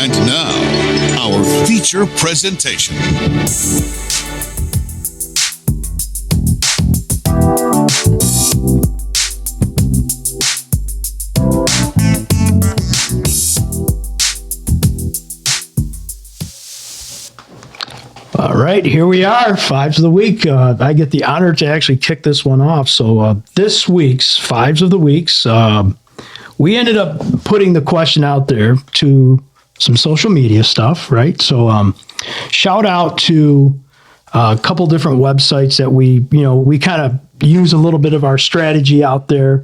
And now, our feature presentation. All right, here we are, Fives of the Week. I get the honor to actually kick this one off. So this week's Fives of the Weeks, we ended up putting the question out there to some social media stuff, right? So shout out to a couple different websites that we kind of use a little bit of our strategy out there.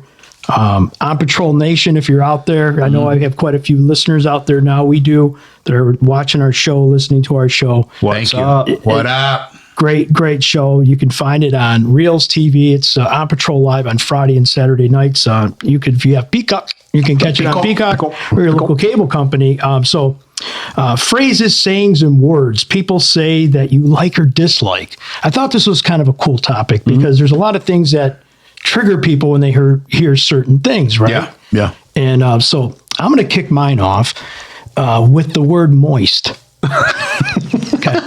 On Patrol Nation, if you're out there, I know I have quite a few listeners out there now. We do. They're watching our show, listening to our show. Thank you. What up? Great show. You can find it on Reels TV. It's On Patrol Live on Friday and Saturday nights. If you have Peacock, you can catch it on Peacock or your local cable company. Phrases, sayings, and words people say that you like or dislike. I thought this was kind of a cool topic because there's a lot of things that trigger people when they hear certain things, right? Yeah. And so I'm going to kick mine off with the word moist. Okay.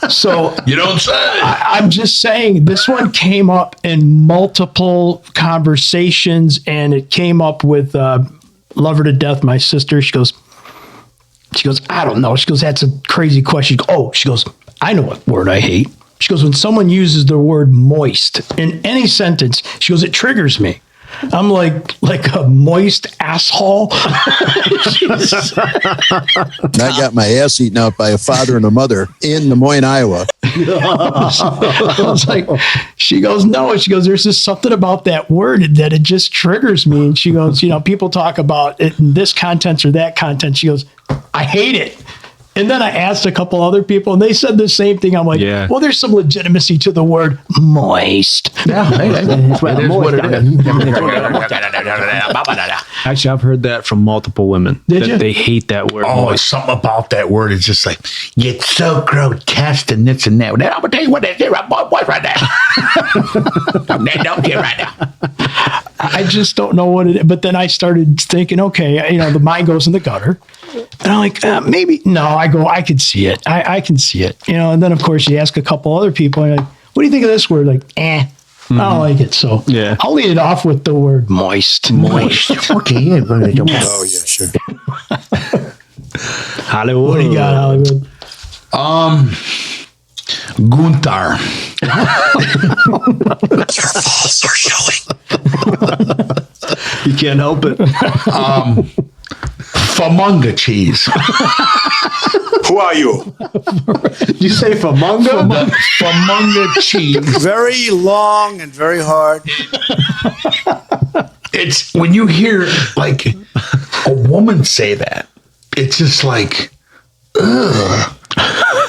So You don't say. I'm just saying this one came up in multiple conversations, and it came up with love her to death, my sister. She goes, I don't know. She goes, that's a crazy question. She goes, I know what word I hate. She goes, when someone uses the word moist in any sentence, she goes, it triggers me. I'm like a moist asshole. And I got my ass eaten out by a father and a mother in Des Moines, Iowa. I was like, she goes, no. She goes, there's just something about that word that it just triggers me. And she goes, people talk about it in this content or that content. She goes, I hate it. And then I asked a couple other people, and they said the same thing. I'm like, well, there's some legitimacy to the word moist. Yeah, that's what it is. Actually, I've heard that from multiple women. Did you? They hate that word. Oh, moist. something about that word is just like, it's so grotesque and this and that. I'm going to tell you what it is right now. Don't get right now. I just don't know what it is. But then I started thinking, okay, the mind goes in the gutter. And I'm like, maybe, no, I could see it. I can see it. And then, of course, you ask a couple other people, and you're like, what do you think of this word? Like, I don't like it. So I'll lead it off with the word moist. Okay, yeah. Oh, yeah, sure. Hollywood. What do you got, Hollywood? Gunther. Your balls are showing. You can't help it. Famunga cheese. Who are you? Did you say Famunga? Famunga cheese. Very long and very hard. It's when you hear like a woman say that, it's just like, ugh.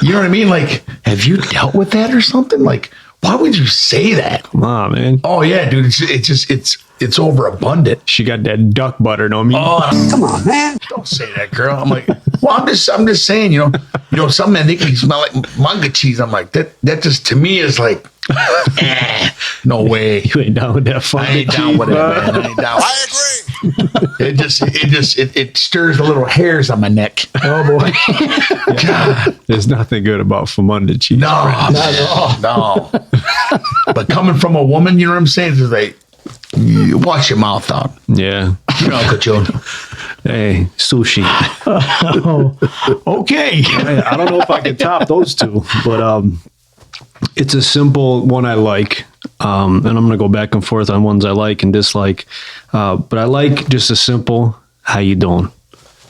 You know what I mean? Like, have you dealt with that or something? Like, why would you say that? Come on, man. Oh yeah, dude. It's overabundant. She got that duck butter, know me? Oh, come on, man! Don't say that, girl. I'm like, well, I'm just saying, some men they can smell like manga cheese. I'm like, that just to me is like, no way. You ain't down with that fun. I ain't down with it, man. I ain't down. I agree. It stirs the little hairs on my neck. Oh, boy. God. There's nothing good about Famunda cheese. No, not at all. No. But coming from a woman, you know what I'm saying? It's just like, you wash your mouth out. Yeah. Uncle Joe. Hey, sushi. Okay. I don't know if I can top those two, but it's a simple one I like. And I'm going to go back and forth on ones I like and dislike. But I like just a simple, how you doing?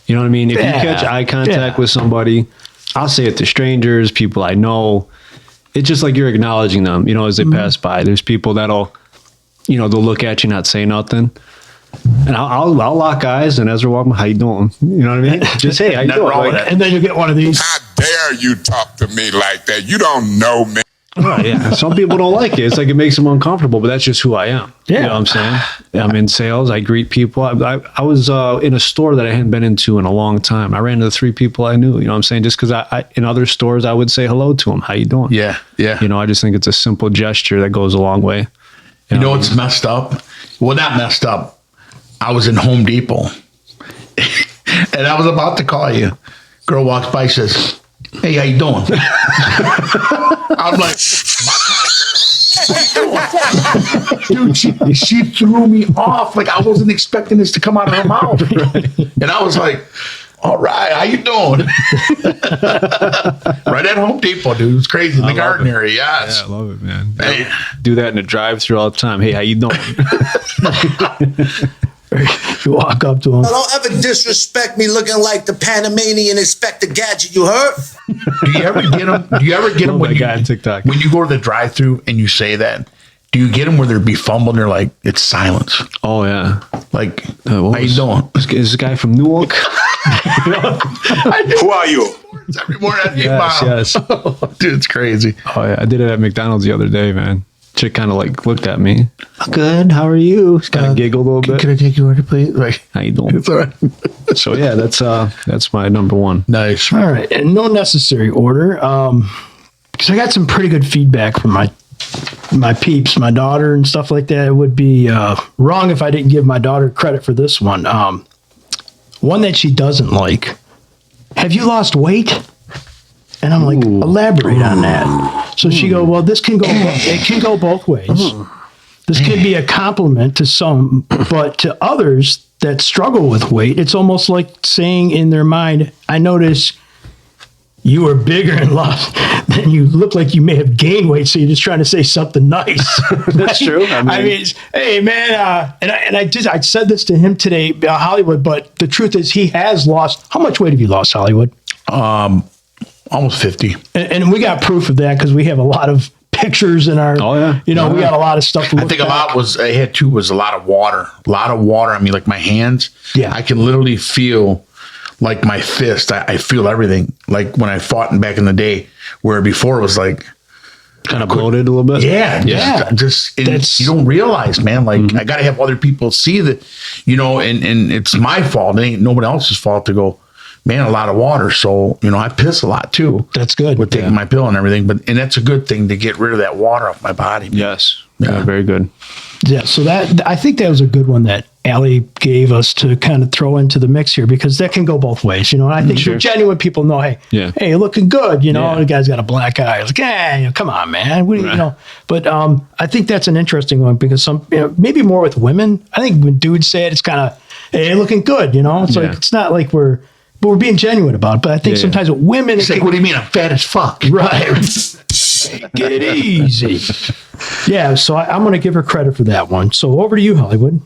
You know what I mean? If you catch eye contact with somebody, I'll say it to strangers, people I know. It's just like you're acknowledging them, as they pass by. There's people that'll, they'll look at you, not say nothing. And I'll lock eyes, and as we're walking, how you doing? You know what I mean? Just, hey, how you doing? And then you get one of these. How dare you talk to me like that? You don't know me. Right, yeah. Some people don't like it. It's like it makes them uncomfortable, but that's just who I am. Yeah. You know what I'm saying? I'm in sales. I greet people. I was in a store that I hadn't been into in a long time. I ran into 3 people I knew. You know what I'm saying? Just because I in other stores, I would say hello to them. How you doing? Yeah, yeah. I just think it's a simple gesture that goes a long way. You know what's messed up? Well, not messed up. I was in Home Depot, and I was about to call you Girl walks by, says, "Hey, how you doing?" I'm like, dude, she threw me off. Like I wasn't expecting this to come out of her mouth. And I was like, all right, how you doing? Right at Home Depot, dude. It was crazy. In the garden area, yes. Yeah, I love it, man. Man. Do that in the drive-thru all the time. Hey, how you doing? You walk up to him. Don't ever disrespect me looking like the Panamanian Inspector Gadget, you heard? Do you ever get them? Do you ever get them Love when that you, guy on TikTok. when you go to the drive-thru and you say that? Do you get them where they're be fumbling? They're like, it's silence. Oh, yeah. Like, What how you was- doing? Is this guy from Newark? Who are you? Every morning at 8 Yes, miles. yes. Dude, it's crazy. Oh, yeah. I did it at McDonald's the other day, man. Chick kind of like looked at me. Good. How are you? Kind of giggled a little bit. Can I take your order, please? Like, How you doing? it's all right. So yeah, that's my number one. Nice. All right, and no necessary order. Because I got some pretty good feedback from my peeps, my daughter, and stuff like that. It would be wrong if I didn't give my daughter credit for this one. One that she doesn't like. Have you lost weight? And I'm like, elaborate on that. So she go, well, this can go. It can go both ways. This can be a compliment to some, but to others that struggle with weight, it's almost like saying in their mind, I notice you are bigger and lost, then you look like you may have gained weight. So you're just trying to say something nice. That's true. I mean, hey man, and I said this to him today, Hollywood, but the truth is he has lost. How much weight have you lost, Hollywood? Almost 50. And we got proof of that because we have a lot of pictures in our, Oh, yeah. we got a lot of stuff to I look think a back. lot was, I had two, was a lot of water. A lot of water. I mean, like my hands. Yeah. I can literally feel like my fist. I feel everything. Like when I fought back in the day, where before it was like, kind of bloated a little bit. Yeah. just and That's- you don't realize, man. Like I got to have other people see that, and it's my fault. It ain't nobody else's fault to go, man, a lot of water. So, I piss a lot too. That's good. With taking my pill and everything. And that's a good thing to get rid of that water off my body. Yes. Yeah. Yeah. Very good. Yeah, so that I think that was a good one that Allie gave us to kind of throw into the mix here because that can go both ways, And I think Sure. genuine people know, hey, Yeah. hey, you're looking good, Yeah. The guy's got a black eye. It's like, hey, come on, man, what do you know? But I think that's an interesting one because some, maybe more with women. I think when dudes say it, it's kind of, hey, looking good, It's Yeah. like it's not like we're being genuine about it. But I think Yeah. sometimes with women, It's like, what do you mean? I'm fat as fuck. right? Get it easy. Yeah, so I'm going to give her credit for that one. So over to you, Hollywood.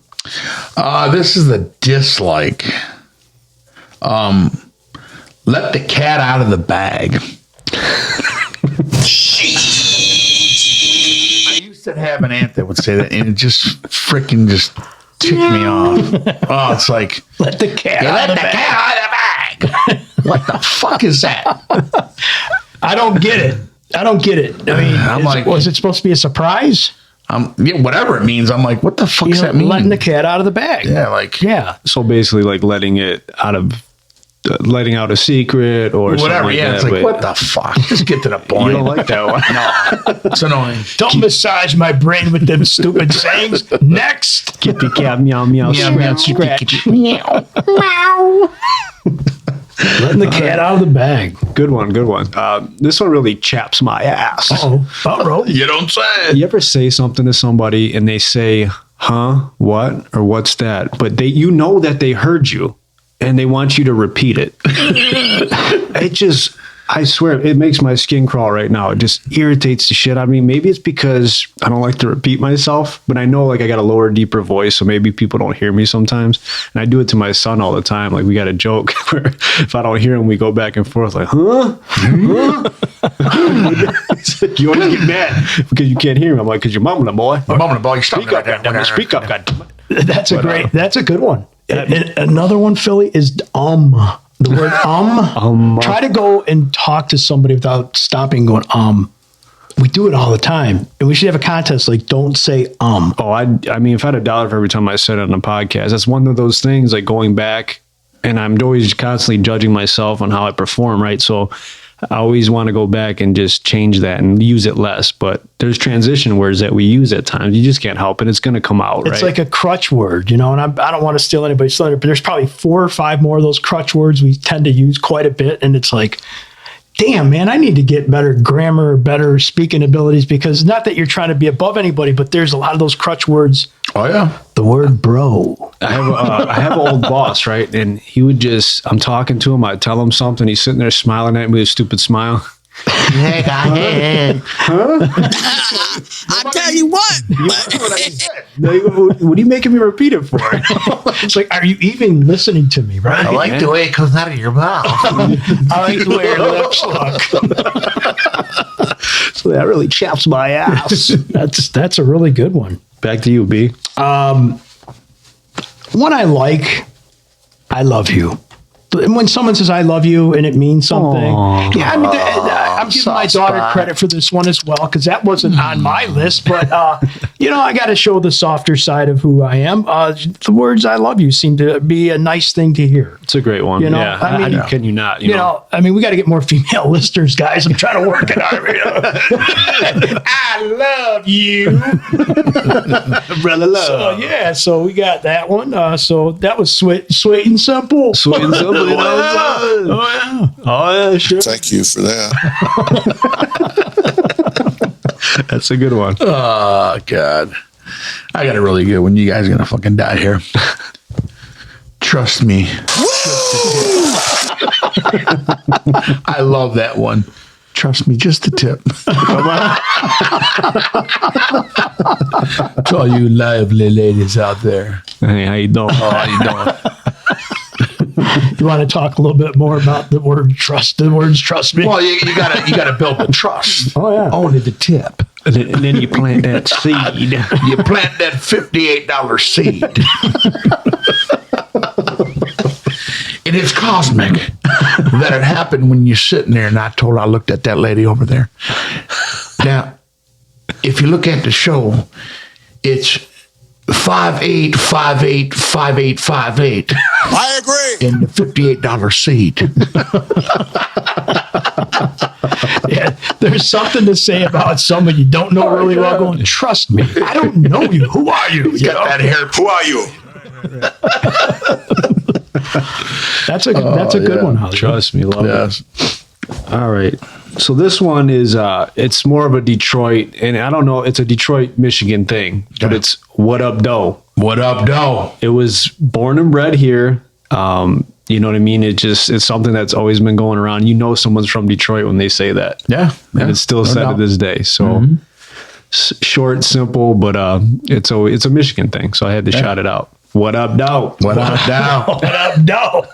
This is the dislike. Let the cat out of the bag. I used to have an aunt that would say that, and it just freaking just ticked me off. Oh, it's like, Let the cat let out the of the bag. cat out of the bag. What the fuck is that? I don't get it. I mean, I'm like- was it supposed to be a surprise? Yeah, whatever it means. I'm like, what the fuck does that mean? Letting the cat out of the bag. Yeah, like, Yeah. So basically, like letting out a secret or whatever. something like Yeah, that, it's like, but what the fuck? Just get to the point. You don't like that one. No, it's annoying. Don't massage my brain with them stupid sayings. Next. Get the cat meow meow scratch. Letting the cat out of the bag. Good one. This one really chaps my ass. Oh, You don't say. You ever say something to somebody and they say, huh, what, or what's that? But that they heard you and they want you to repeat it. I swear, it makes my skin crawl right now. It just irritates the shit out of me. Maybe it's because I don't like to repeat myself, but I know like I got a lower, deeper voice, so maybe people don't hear me sometimes. And I do it to my son all the time. Like we got a joke where if I don't hear him, we go back and forth like, huh? It's like, you always get mad because you can't hear him. I'm like, because you're mumbling, boy. I'm on the ball. You stop Speak up, right goddamn it. there. Speak up, goddamn it. that's a good one. And another one, Philly, is the word Try to go and talk to somebody without stopping and going, We do it all the time. And we should have a contest like, don't say Oh, I mean, if I had $1 for every time I said it on a podcast, that's one of those things like going back and I'm always constantly judging myself on how I perform, right? So I always want to go back and just change that and use it less. But there's transition words that we use at times. You just can't help it. It's going to come out, It's right? like a crutch word, and I don't want to steal anybody's thunder, but there's probably 4 or 5 more of those crutch words we tend to use quite a bit. And it's like, damn, man, I need to get better grammar, better speaking abilities, because not that you're trying to be above anybody, but there's a lot of those crutch words. Oh yeah. The word bro. I have an old boss, right? And he would I'm talking to him, I'd tell him something. He's sitting there smiling at me with a stupid smile. I tell you what. What are you making me repeat it for? It's like, are you even listening to me, right? I like the way it comes out of your mouth. I like the way your lips look. So that really chaps my ass. That's a really good one. Back to you, B. One I like, I love you. And when someone says "I love you" and it means something, yeah, I mean, I'm giving my daughter credit for this one as well, because that wasn't on my list. But I got to show the softer side of who I am. The words "I love you" seem to be a nice thing to hear. It's a great one. You know, yeah. I mean, How can you not? You know, I mean, we got to get more female listeners, guys. I'm trying to work it out. I love you, brother love. So yeah, so we got that one. So that was sweet and simple. Sweet and simple. You know oh yeah, sure. Thank you for that. That's a good one. Oh God. I got a really good one. You guys are gonna fucking die here. Trust me. I love that one. Trust me, just a tip. To all you lively ladies out there. Hey, how you doing? Oh, how you doing? You want to talk a little bit more about the word trust? The words "trust me." Well, you gotta build the trust. Oh yeah. Only the tip. And then you plant that seed. You plant that $58 seed. And it's cosmic that it happened when you're sitting there, and I looked at that lady over there. Now, if you look at the show, it's 58585858 I agree. in the $58 seed. Yeah, there's something to say about someone you don't know really well. Going, trust me, I don't know you. Who are you? You got that hair. Who are you? That's a good one, Hollywood. Trust me, love Yes. it. All right. So this one is it's more of a Detroit, and I don't know, it's a Detroit, Michigan thing, but it's "What up, doe?" What up, doe? It was born and bred here. You know what I mean? It's something that's always been going around. You know, someone's from Detroit when they say that. Yeah. And it's still said to this day. So short, simple, but it's a Michigan thing. So I had to shout it out. What up, doe? What up, doe? What up, no?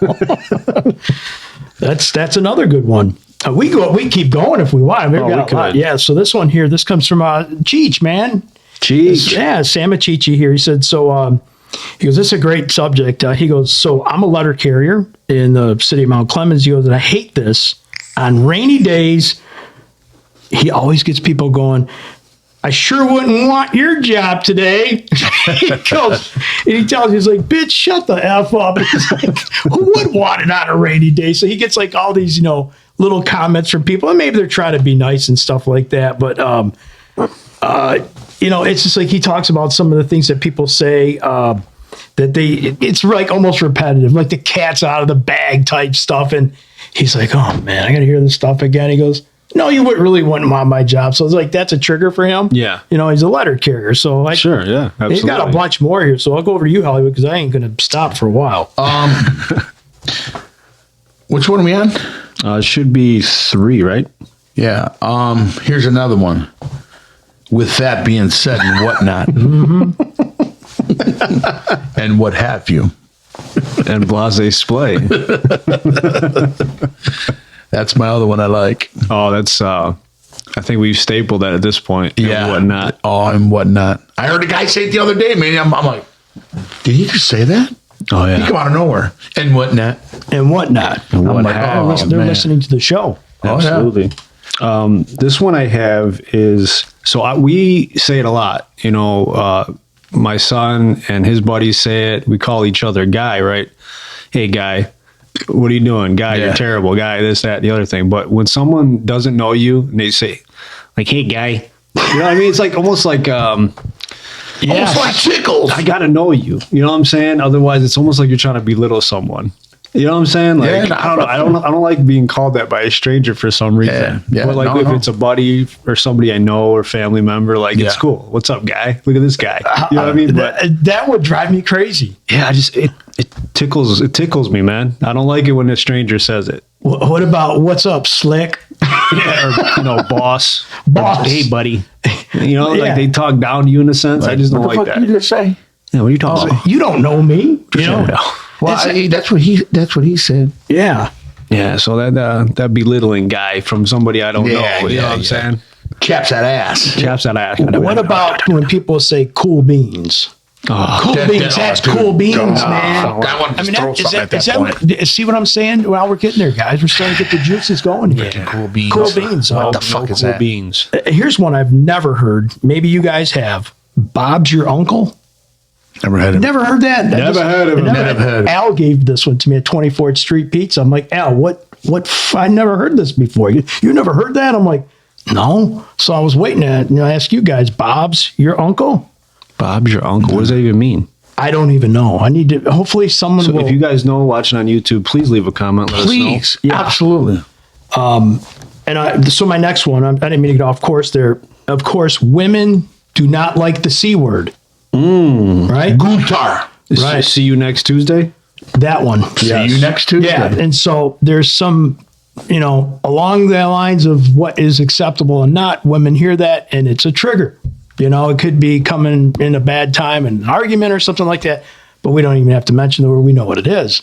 That's another good one. We keep going if we want. We've got a lot. could. Yeah. So this one here, this comes from Cheech, man. Cheech. Yeah, Sam Achichi here. He said, so he goes, this is a great subject. He goes, so I'm a letter carrier in the city of Mount Clemens. He goes, and I hate this. On rainy days, he always gets people going, I sure wouldn't want your job today. He goes, and he tells you, he's like, bitch, shut the F up. He's like, who would want it on a rainy day? So he gets like all these, little comments from people, and maybe they're trying to be nice and stuff like that. But, it's just like he talks about some of the things that people say it's like almost repetitive, like the cat's out of the bag type stuff. And he's like, oh man, I got to hear this stuff again. He goes, no, you wouldn't want my job. So it's like, that's a trigger for him. Yeah. He's a letter carrier. So like, Sure, yeah, absolutely. He's got a bunch more here. So I'll go over to you, Hollywood, because I ain't going to stop for a while. Which one are we on? It should be 3, right? Yeah. Here's another one. With that being said and whatnot. And what have you. And blase splay. That's my other one I like. Oh, that's I think we've stapled that at this point. And whatnot. Oh, and whatnot. I heard a guy say it the other day, man. I'm like, did he just say that? Oh He yeah. come out of nowhere. And whatnot. And whatnot. I'm like, oh, They're man. listening to the show. Oh, yeah. Absolutely. This one I have is we say it a lot. My son and his buddies say it. We call each other guy, right? Hey, guy. what are you doing, guy? You're terrible, guy. This, that, the other thing. But when someone doesn't know you and they say, like, hey, guy, you know what I mean? It's like almost like Almost like tickles. I gotta know you. You know what I'm saying? Otherwise, it's almost like you're trying to belittle someone. You know what I'm saying? Like, I don't know. I don't like being called that by a stranger for some reason. Yeah. But like if it's a buddy or somebody I know or family member, like it's cool. What's up, guy? Look at this guy. You know what I mean? But That would drive me crazy. yeah, it tickles me, man. I don't like it when a stranger says it. What about what's up, slick? Or boss. Boss. Or, hey, buddy. You know, Yeah. like they talk down to you in a sense. I just don't like that. You just say? Yeah, what are you talking about? You don't know me. You know? Well, that's what he said. Yeah. Yeah, so that belittling guy from somebody I don't know. You know what I'm saying? Chaps that ass. Chaps that ass. What about when people say cool beans? Oh, Cool beans. That's cool beans, man. That one just throw something at that point. See what I'm saying? Well, we're getting there, guys. We're starting to get the juices going here. Cool beans. Cool beans. What Oh, the fuck is cool that? beans. Here's one I've never heard. Maybe you guys have. Bob's your uncle? Never heard of it. Never heard that. Never heard of it. Never heard of it. Al gave this one to me at 24th Street Pizza. I'm like, Al, what? I never heard this before. You never heard that? I'm like, no. So I was waiting to ask you guys. Bob's your uncle? Bob's your uncle. What does that even mean? I don't even know. I need to. Hopefully, someone So will. if you guys know watching on YouTube, please leave a comment. Let Please. us know. Absolutely. So my next one. I didn't mean to get off course there. Of course, women do not like the C word. Right? Guntar. Right. See you next Tuesday. That one. See you next Tuesday. Yeah. And so there's some, along the lines of what is acceptable and not, women hear that and it's a trigger. It could be coming in a bad time, an argument or something like that, but we don't even have to mention the word. We know what it is.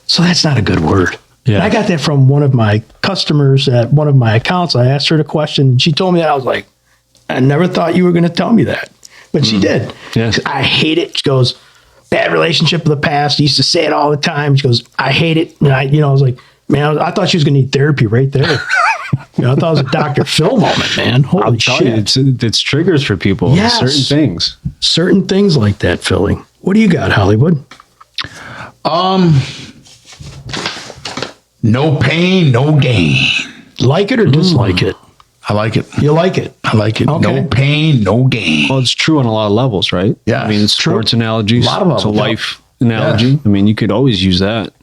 So that's not a good word. Yeah. And I got that from one of my customers at one of my accounts. I asked her the question and she told me that. I was like, I never thought you were going to tell me that. But she did. Yeah. I hate it. She goes, bad relationship of the past. I used to say it all the time. She goes, I hate it. And I was like, man, I thought she was going to need therapy right there. I thought it was a Dr. Phil moment, man. Holy I'll tell shit. you, it's triggers for people. Yes. Certain things. Certain things like that, Philly. What do you got, Hollywood? No pain, no gain. Like it or dislike it? I like it. You like it? I like it. Okay. No pain, no gain. Well, it's true on a lot of levels, right? Yeah, I mean, it's true. sports analogies. A lot of It's a levels, life analogy. I mean, you could always use that.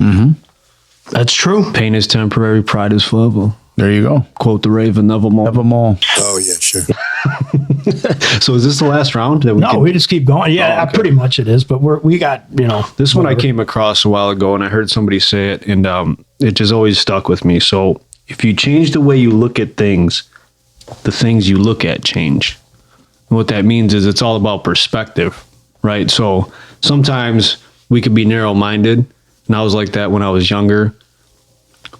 That's true. Pain is temporary, pride is forever. There you go. Quote the Raven, nevermore. Nevermore. Oh, yeah, sure. So is this the last round? That we No, can- we just keep going. Yeah, pretty much it is. But we got, This one I came across a while ago, and I heard somebody say it, and it just always stuck with me. So if you change the way you look at things, the things you look at change. And what that means is it's all about perspective, right? So sometimes we could be narrow-minded, and I was like that when I was younger.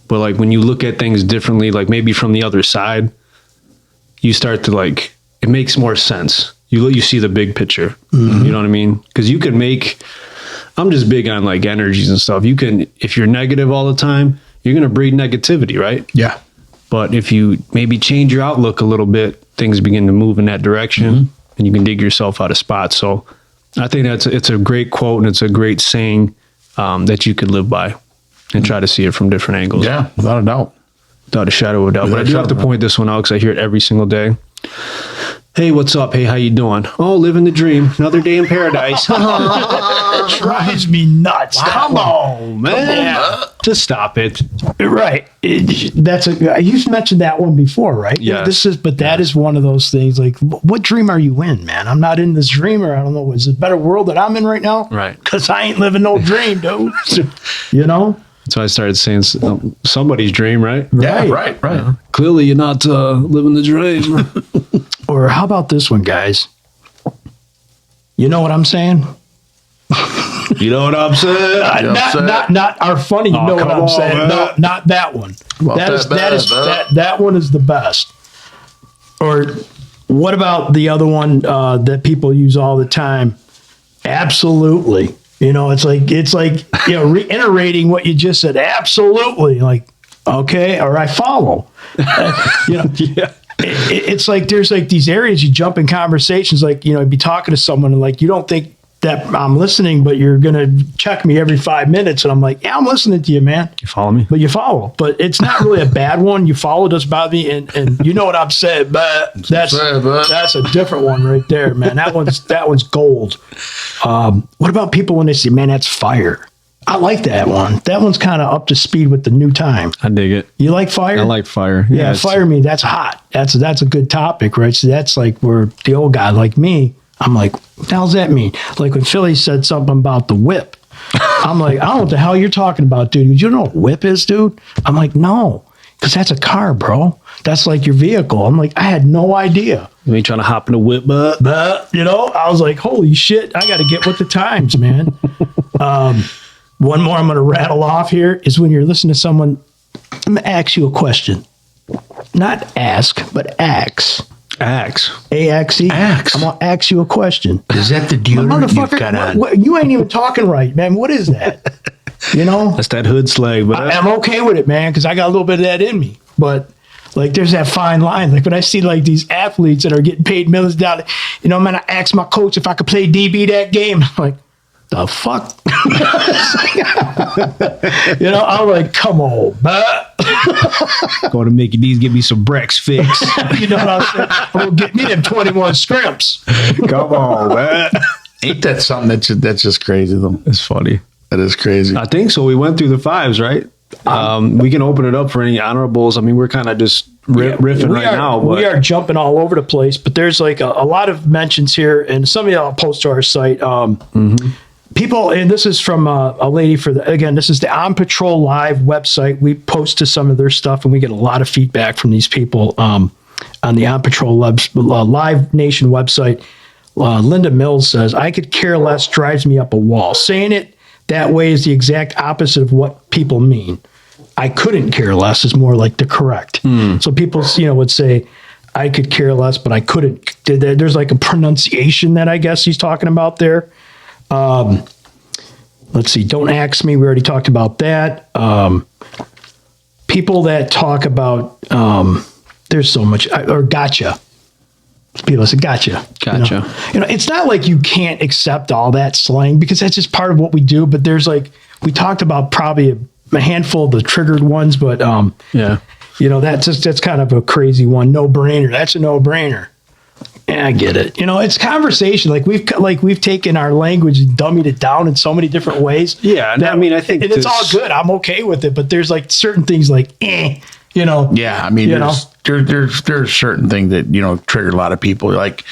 But like when you look at things differently, like maybe from the other side, you start to it makes more sense. You see the big picture. You know what I mean? Because you can I'm just big on like energies and stuff. If you're negative all the time, you're going to breed negativity, right? Yeah. But if you maybe change your outlook a little bit, things begin to move in that direction and you can dig yourself out of spots. So I think it's a great quote and it's a great saying that you could live by and try to see it from different angles. Yeah, without a doubt. Without a shadow of a doubt. But I do have to point this one out because I hear it every single day. Hey, what's up? Hey, how you doing? Oh, living the dream. Another day in paradise. drives me nuts. Come on, man. Just stop it. Right. You've mentioned that one before, right? Yes. That is one of those things. Like, what dream are you in, man? I'm not in this dream, or I don't know. Is it a better world that I'm in right now? Right. Because I ain't living no dream, dude. So I started saying somebody's dream, right? Yeah, right. Clearly, you're not living the dream. Or how about this one, guys? You know what I'm saying? You know what I'm saying? Not our funny. You know what come I'm on, saying? man. No, not that one. Well, That one is the best. Or what about the other one that people use all the time? Absolutely. It's like reiterating what you just said. Absolutely. Like, okay, or I follow. Yeah. It's like there's like these areas you jump in conversations, like, be talking to someone and like you don't think that I'm listening, but you're going to check me every 5 minutes. And I'm like, yeah, I'm listening to you, man. You follow me? But you follow. But it's not really a bad one. You follow does bother me. And you know what I'm saying, but that's a different one right there, man. That one's gold. What about people when they say, man, that's fire? I like that one. That one's kind of up to speed with the new time. I dig it. You like fire? I like fire. Yeah, fire me. That's hot. That's a good topic, right? So that's like where the old guy like me, I'm like, what the hell does that mean? Like when Philly said something about the whip, I'm like, I don't know what the hell you're talking about, dude. You know what whip is, dude? I'm like, no, because that's a car, bro. That's like your vehicle. I'm like, I had no idea. You ain't trying to hop in a whip, but I was like, holy shit, I got to get with the times, man. One more I'm going to rattle off here is when you're listening to someone, I'm going to ask you a question. Not ask, but axe. Axe. A-X-E. Axe. I'm going to ask you a question. Is that the deodorant you've got on? You ain't even talking right, man. What is that? You know? That's that hood slag. But I'm okay with it, man, because I got a little bit of that in me. But like, there's that fine line. Like when I see like these athletes that are getting paid millions of dollars, you know, man, I asked my coach if I could play DB that game. I'm like, the fuck? You know, I'm like, come on, going to Mickey D's, give me some Brex fix. You know what I'm saying? I'm gonna get me them 21 scrimps. Come on, man. Ain't that something that's just crazy though? It's funny. That is crazy. I think so. We went through the fives, right? We can open it up for any honorables. I mean, we're kind of just riffing right now. But we are jumping all over the place, but there's like a lot of mentions here, and some of y'all I'll post to our site. People, and this is from a lady this is the On Patrol Live website. We post to some of their stuff, and we get a lot of feedback from these people on the On Patrol Live Nation website. Linda Mills says, I could care less drives me up a wall. Saying it that way is the exact opposite of what people mean. I couldn't care less is more like the correct. So people, would say, I could care less, but I couldn't. There's like a pronunciation that I guess he's talking about there. Let's see. Don't ask me. We already talked about that. People that talk about, there's so much, or gotcha. People say, gotcha. Gotcha. It's not like you can't accept all that slang because that's just part of what we do. But there's like, we talked about probably a handful of the triggered ones, but that's kind of a crazy one. No brainer. That's a no brainer. Yeah, I get it. It's conversation. Like we've taken our language and dummied it down in so many different ways. Yeah, I mean, I think it's all good. I'm okay with it. But there's like certain things like, Yeah, I mean, there's certain things that trigger a lot of people. Like,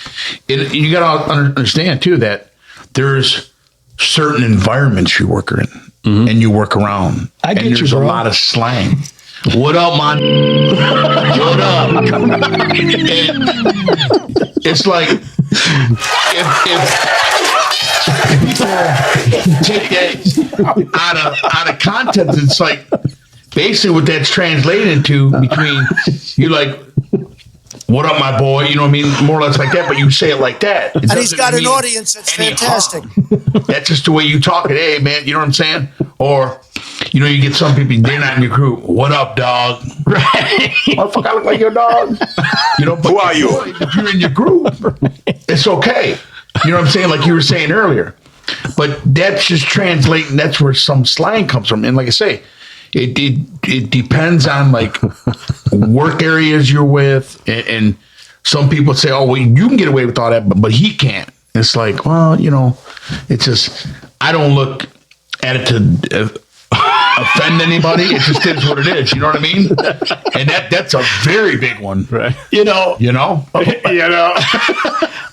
you got to understand too that there's certain environments you work in and you work around. I get and there's you, bro. A lot of slang. What up, man? What up? It's like if people take that out of context, it's like basically what that's translated into between you like, what up, my boy? You know what I mean? More or less like that, but you say it like that. And he's got an audience that's fantastic. That's just the way you talk it. Hey, man, you know what I'm saying? Or, you get some people, they're not in your group. What up, dog? Right. Motherfucker, I look like your dog. But who are you? If you're in your group, it's okay. You know what I'm saying? Like you were saying earlier. But that's just translating. That's where some slang comes from. And like I say, it depends on like work areas you're with, and some people say, "Oh, well, you can get away with all that, but he can't." It's like, well, it's just I don't look at it to offend anybody. It just is what it is. You know what I mean? And that's a very big one, right?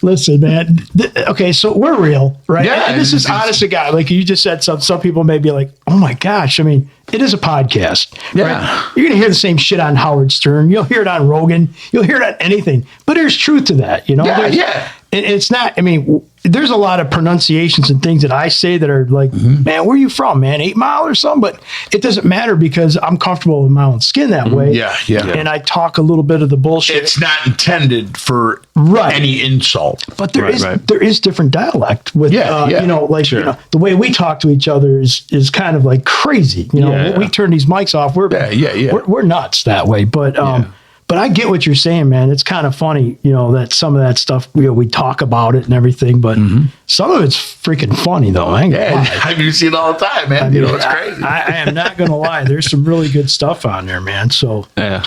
Listen, man. Okay, so we're real, right? Yeah, and this is honest to God. Like you just said, some people may be like, "Oh my gosh!" I mean, it is a podcast. Yeah, right? You're gonna hear the same shit on Howard Stern. You'll hear it on Rogan. You'll hear it on anything. But there's truth to that, Yeah. It's not. I mean, there's a lot of pronunciations and things that I say that are like, man, where are you from, man? 8 Mile or something? But it doesn't matter because I'm comfortable with my own skin that way. Yeah. And I talk a little bit of the bullshit. It's not intended for any insult. But there is different dialect with, the way we talk to each other is kind of like crazy. When we turn these mics off, we're nuts that way. But But I get what you're saying, man. It's kind of funny, that some of that stuff, we talk about it and everything, but some of it's freaking funny, though. I ain't gonna lie. I you see it all the time, man. I mean, it's crazy. I am not going to lie. There's some really good stuff on there, man. So, Yeah.